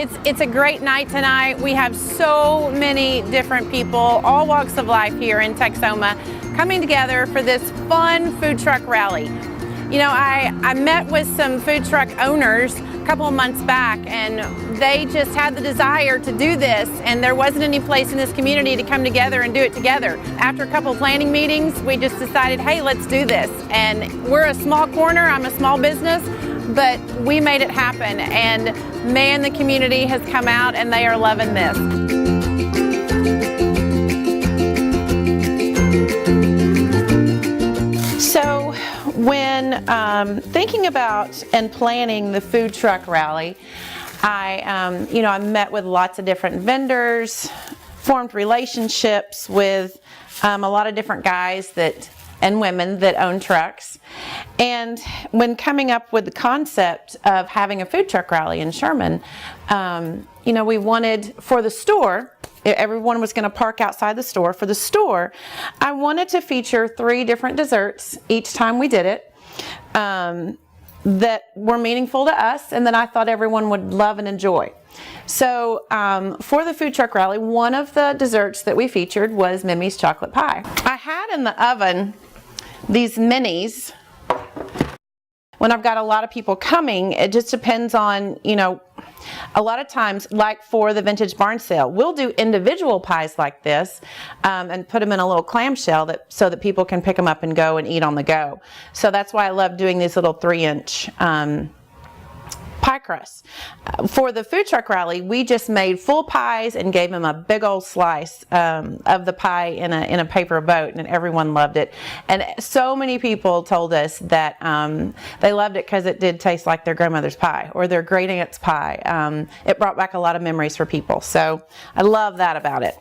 it's a great night tonight. We have so many different people, all walks of life here in Texoma, coming together for this fun food truck rally. You know, I met with some food truck owners a couple of months back, and they just had the desire to do this, and there wasn't any place in this community to come together and do it together. After a couple of planning meetings, we just decided, hey, let's do this. And we're a small corner, I'm a small business, but we made it happen, and man, the community has come out and they are loving this. So when thinking about and planning the food truck rally, I met with lots of different vendors, formed relationships with a lot of different guys and women that own trucks. And when coming up with the concept of having a food truck rally in Sherman, we wanted for the store, everyone was going to park outside the store. For the store, I wanted to feature 3 different desserts each time we did it that were meaningful to us and that I thought everyone would love and enjoy. So for the food truck rally, one of the desserts that we featured was Mimi's chocolate pie. I had in the oven these minis. When I've got a lot of people coming, it just depends on, a lot of times, like for the vintage barn sale, we'll do individual pies like this and put them in a little clamshell so that people can pick them up and go and eat on the go. So that's why I love doing these little 3-inch pie crusts. For the food truck rally, we just made full pies and gave them a big old slice of the pie in a paper boat, and everyone loved it. And so many people told us that they loved it because it did taste like their grandmother's pie or their great aunt's pie. It brought back a lot of memories for people, so I love that about it.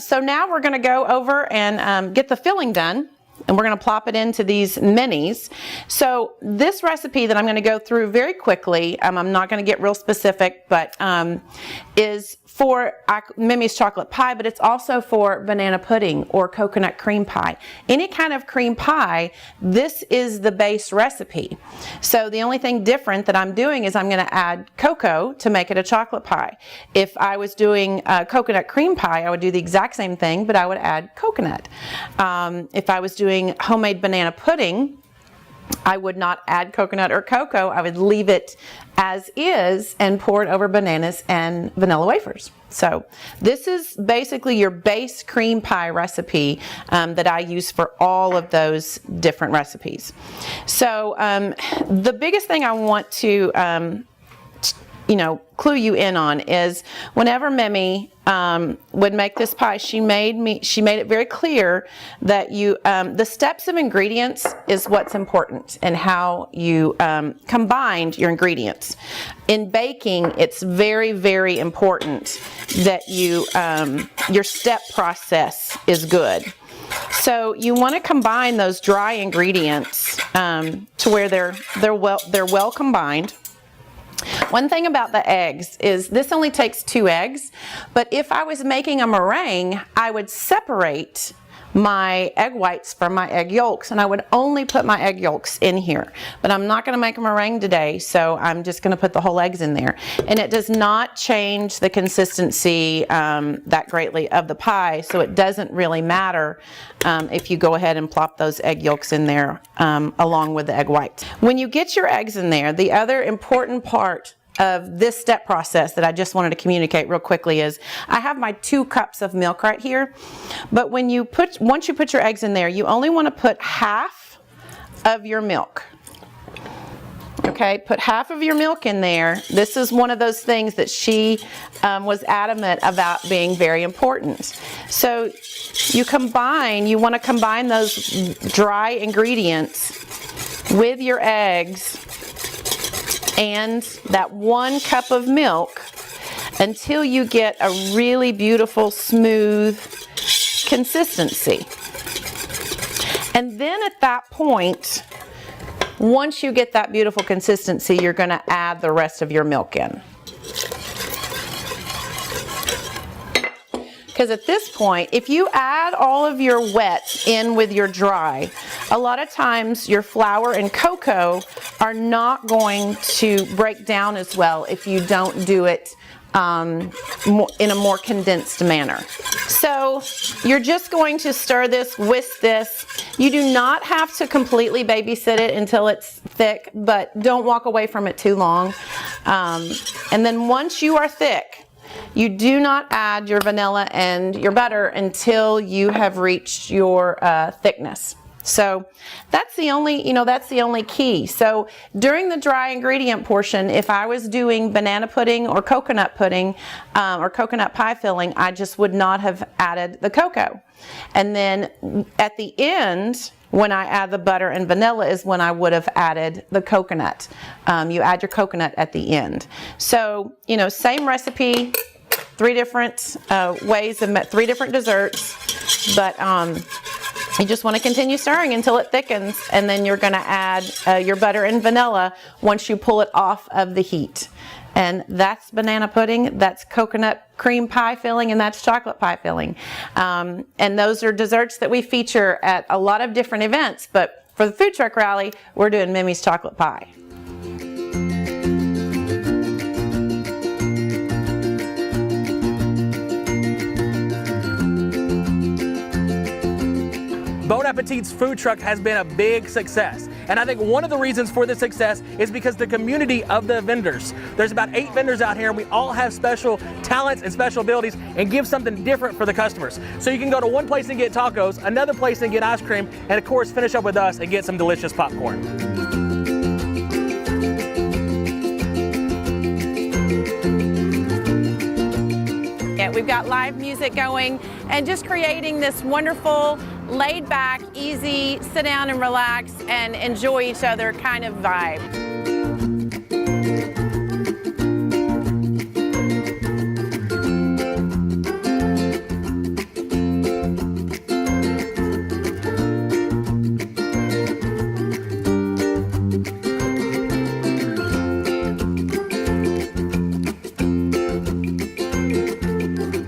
So now we're going to go over and get the filling done. And we're going to plop it into these minis. So this recipe that I'm going to go through very quickly, I'm not going to get real specific, but is for Mimi's chocolate pie, but it's also for banana pudding or coconut cream pie. Any kind of cream pie, this is the base recipe. So the only thing different that I'm doing is I'm going to add cocoa to make it a chocolate pie. If I was doing coconut cream pie, I would do the exact same thing, but I would add coconut. If I was doing homemade banana pudding, I would not add coconut or cocoa. I would leave it as is and pour it over bananas and vanilla wafers. So this is basically your base cream pie recipe that I use for all of those different recipes. So the biggest thing I want to clue you in on is whenever Mimi would make this pie, she made it very clear that the steps of ingredients is what's important and how you combined your ingredients. In baking, it's very, very important that your step process is good. So you want to combine those dry ingredients to where they're well combined. One thing about the eggs is this only takes 2 eggs, but if I was making a meringue, I would separate my egg whites from my egg yolks, and I would only put my egg yolks in here. But I'm not going to make a meringue today, so I'm just going to put the whole eggs in there. And it does not change the consistency that greatly of the pie, so it doesn't really matter if you go ahead and plop those egg yolks in there along with the egg whites. When you get your eggs in there, the other important part of this step process that I just wanted to communicate real quickly is I have my 2 cups of milk right here, but once you put your eggs in there, you only want to put half of your milk. Okay, put half of your milk in there. This is one of those things that she was adamant about being very important. So you want to combine those dry ingredients with your eggs and that 1 cup of milk until you get a really beautiful, smooth consistency. And then at that point, once you get that beautiful consistency, you're going to add the rest of your milk in. Because at this point, if you add all of your wet in with your dry, a lot of times your flour and cocoa are not going to break down as well if you don't do it in a more condensed manner. So you're just going to stir this, whisk this. You do not have to completely babysit it until it's thick, but don't walk away from it too long. And then once you are thick, you do not add your vanilla and your butter until you have reached your thickness. So that's the only key. So during the dry ingredient portion, if I was doing banana pudding or coconut pudding or coconut pie filling, I just would not have added the cocoa. And then at the end, when I add the butter and vanilla is when I would have added the coconut. You add your coconut at the end. So, same recipe, 3 different ways of 3 different desserts, but you just want to continue stirring until it thickens, and then you're going to add your butter and vanilla once you pull it off of the heat. And that's banana pudding, that's coconut cream pie filling, and that's chocolate pie filling. And those are desserts that we feature at a lot of different events, but for the food truck rally, we're doing Mimi's chocolate pie. Bon Appetit's food truck has been a big success. And I think one of the reasons for the success is because the community of the vendors. There's about 8 vendors out here, and we all have special talents and special abilities and give something different for the customers. So you can go to one place and get tacos, another place and get ice cream, and of course finish up with us and get some delicious popcorn. We've got live music going and just creating this wonderful, laid back, easy, sit down and relax and enjoy each other kind of vibe.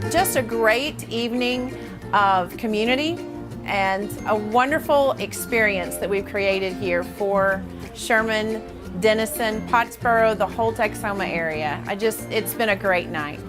Just a great evening of community and a wonderful experience that we've created here for Sherman, Denison, Pottsboro, the whole Texoma area. It's been a great night.